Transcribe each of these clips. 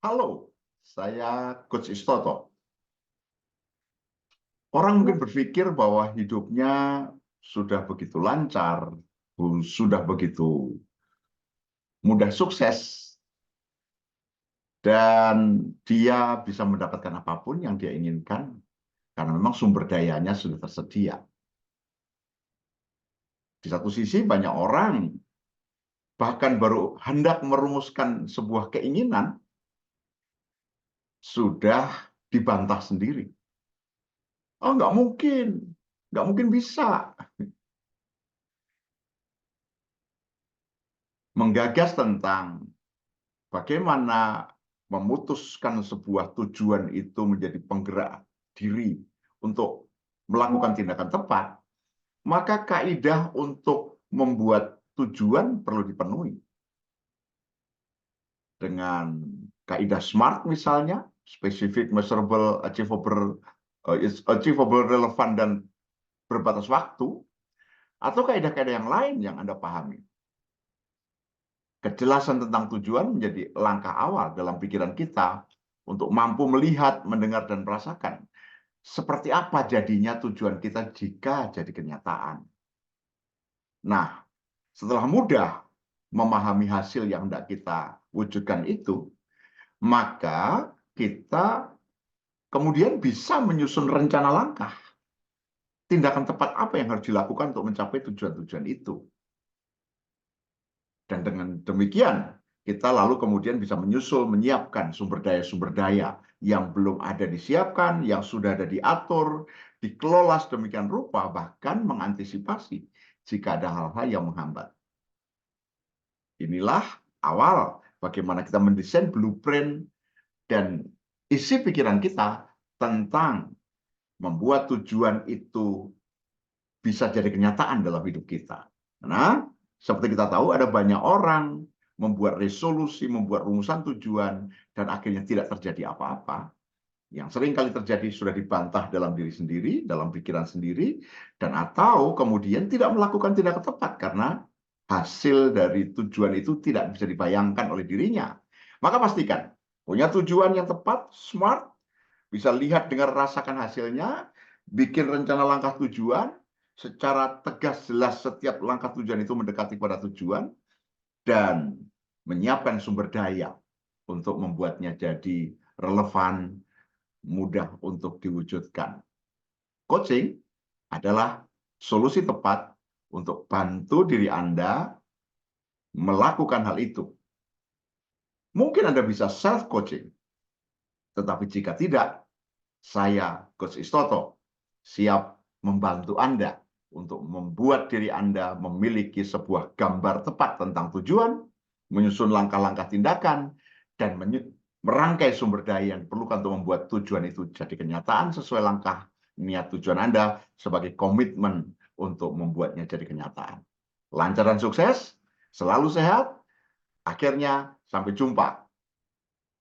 Halo, saya Coach Istoto. Orang mungkin berpikir bahwa hidupnya sudah begitu lancar, sudah begitu mudah sukses, dan dia bisa mendapatkan apapun yang dia inginkan karena memang sumber dayanya sudah tersedia. Di satu sisi banyak orang bahkan baru hendak merumuskan sebuah keinginan sudah dibantah sendiri. Oh, nggak mungkin bisa. Menggagas tentang bagaimana memutuskan sebuah tujuan itu menjadi penggerak diri untuk melakukan tindakan tepat, maka kaidah untuk membuat tujuan perlu dipenuhi. Dengan kaidah SMART misalnya, specific, measurable, achievable, relevant, dan berbatas waktu, atau kaidah-kaidah yang lain yang Anda pahami. Kejelasan tentang tujuan menjadi langkah awal dalam pikiran kita untuk mampu melihat, mendengar, dan merasakan seperti apa jadinya tujuan kita jika jadi kenyataan. Nah, setelah mudah memahami hasil yang hendak kita wujudkan itu, maka kita kemudian bisa menyusun rencana langkah. Tindakan tepat apa yang harus dilakukan untuk mencapai tujuan-tujuan itu. Dan dengan demikian, kita lalu kemudian bisa menyusul, menyiapkan sumber daya yang belum ada disiapkan, yang sudah ada diatur, dikelola sedemikian rupa, bahkan mengantisipasi jika ada hal-hal yang menghambat. Inilah awal bagaimana kita mendesain blueprint dan isi pikiran kita tentang membuat tujuan itu bisa jadi kenyataan dalam hidup kita. Karena seperti kita tahu ada banyak orang membuat resolusi, membuat rumusan tujuan, dan akhirnya tidak terjadi apa-apa. Yang sering kali terjadi sudah dibantah dalam diri sendiri, dalam pikiran sendiri, dan atau kemudian tidak melakukan tindakan tepat karena hasil dari tujuan itu tidak bisa dibayangkan oleh dirinya. Maka pastikan punya tujuan yang tepat, SMART, bisa lihat, dengar, rasakan hasilnya, bikin rencana langkah tujuan, secara tegas, jelas setiap langkah tujuan itu mendekati pada tujuan, dan menyiapkan sumber daya untuk membuatnya jadi relevan, mudah untuk diwujudkan. Coaching adalah solusi tepat untuk bantu diri Anda melakukan hal itu. Mungkin Anda bisa self-coaching, tetapi jika tidak, saya, Coach Istoto, siap membantu Anda untuk membuat diri Anda memiliki sebuah gambar tepat tentang tujuan, menyusun langkah-langkah tindakan, dan merangkai sumber daya yang diperlukan untuk membuat tujuan itu jadi kenyataan sesuai langkah niat tujuan Anda sebagai komitmen untuk membuatnya jadi kenyataan. Lancar dan sukses, selalu sehat, akhirnya sampai jumpa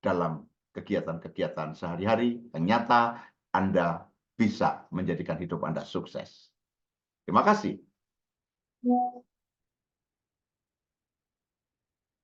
dalam kegiatan-kegiatan sehari-hari yang nyata Anda bisa menjadikan hidup Anda sukses. Terima kasih.